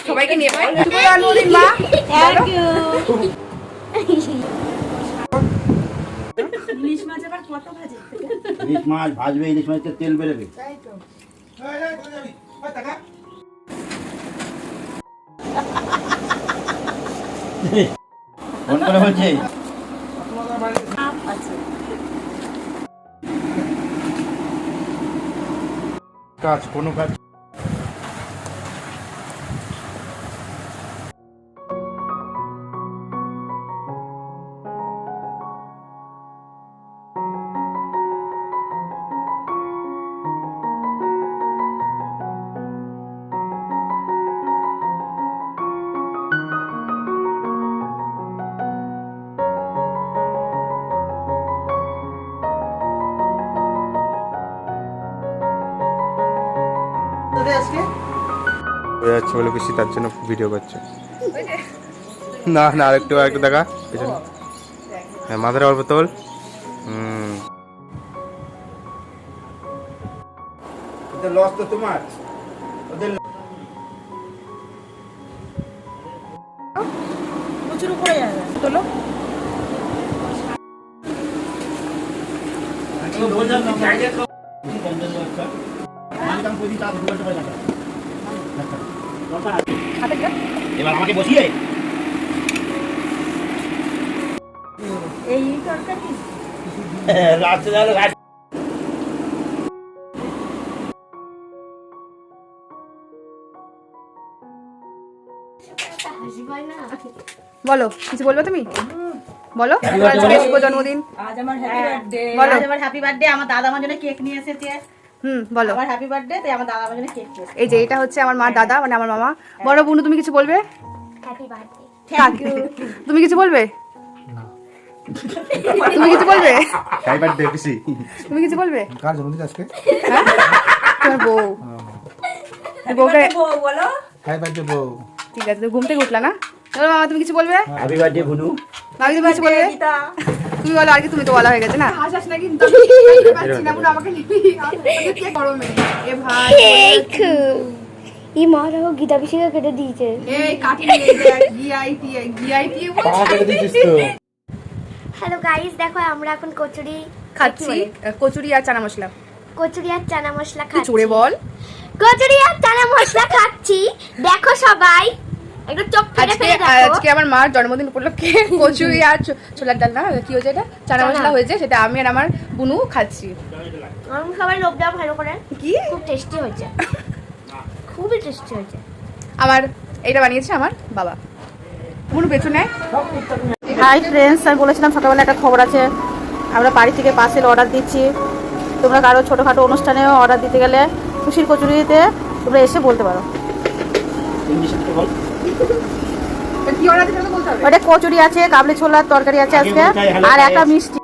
সবাইকে নিয়ে ভাই শুভ জন্মদিন মা। Thank you. ইলিশ মাছ আবার কত ভাজে? ইলিশ মাছ ভাজবে, ইলিশ মাছের তেল বেরোবে। তাই তো। ফোন করে বলছে কাজ কোনো কাজ যাচ্ছে বলে বেশি, তার জন্য ভিডিও করছে। না না, আরেকটু আরেকটু দেখা পেছনে। হ্যাঁ, মাথার অল্প তোল। লস তো তোমার, ওদের প্রচুর উপরে যাবে তোলো। এবার আমাকে বসিয়ে এই তরকারি রাত্রে যাবে বলো, কিছু বলবে তুমি? বলো আজকে শুভ জন্মদিন। আজ আমার হ্যাপি বার্থডে। বলো। আজ আমার হ্যাপি বার্থডে। আমার দাদা আমার জন্য কেক নিয়ে এসেছে। বলো। আমার হ্যাপি বার্থডে, তাই আমার দাদা আমার জন্য কেক নিয়ে এসেছে। এই যে এটা হচ্ছে আমার মা, দাদা মানে আমার মামা। বড় বুনু, তুমি কিছু বলবে? Happy birthday. Thank you. তুমি কিছু বলবে? তুমি কিছু বলবে? হ্যাপি বার্থডে পিসি। তুমি কিছু বলবে? কার জন্মদিন আজকে? হ্যাঁ? তোমার বউ। বউকে বলো। হ্যাপি বার্থডে বউ। ঠিক আছে, তুমি ঘুম থেকে উঠলা না? চলো মামা, তুমি কিছু বলবে? Happy birthday Bhunu. মামি, তুমি কিছু বলবে? তুমি বলো, আর কি তুমি তো বলা হয়ে গেছে না? হাসাস না কিন্তু আমাকে গরমে এ ভাই এই মা দেখো গীতা পিসিকে কেটে দিয়েছে। এই কাটি গিআইটি পা কেটে দিয়েছিস তো। হ্যালো গাইস, দেখো আমরা এখন কচুরি খাচ্ছি, কচুরি আর চানা মশলা। কচুরি আর চানা মশলা কি খাচ্ছি। চড়ে বল। কচুরি আর চানা মশলা খাচ্ছি। দেখো সবাই একটু চোখ ফেলে ফেলে দেখো। আজকে আমার মার জন্মদিন উপলক্ষে কচুরি আর ছোলার ডাল না কি হয়েছে, এটা চানা মশলা হয়েছে, সেটা আমি আর আমার বুনু খাচ্ছি। সবাই লোভ দাও ভালো করে। কি খুব টেস্টি হয়েছে, খুবই টেস্টি হয়েছে। আমার এটা বানিয়েছে আমার বাবা। বুনু পেছনে। হাই ফ্রেন্ডস, আমি বলেছিলাম সকালবেলা একটা খবর আছে। আমরা বাড়ি থেকে পার্সেল অর্ডার দিচ্ছি। তোমরা কারো ছোটোখাটো অনুষ্ঠানেও অর্ডার দিতে গেলে খুশির কচুরিতে তোমরা এসে বলতে পারো। কি অর্ডার দিতে বলতে হবে? ওটা কচুরি আছে, কাবলি ছোলার তরকারি আছে আজকে, আর একটা মিষ্টি।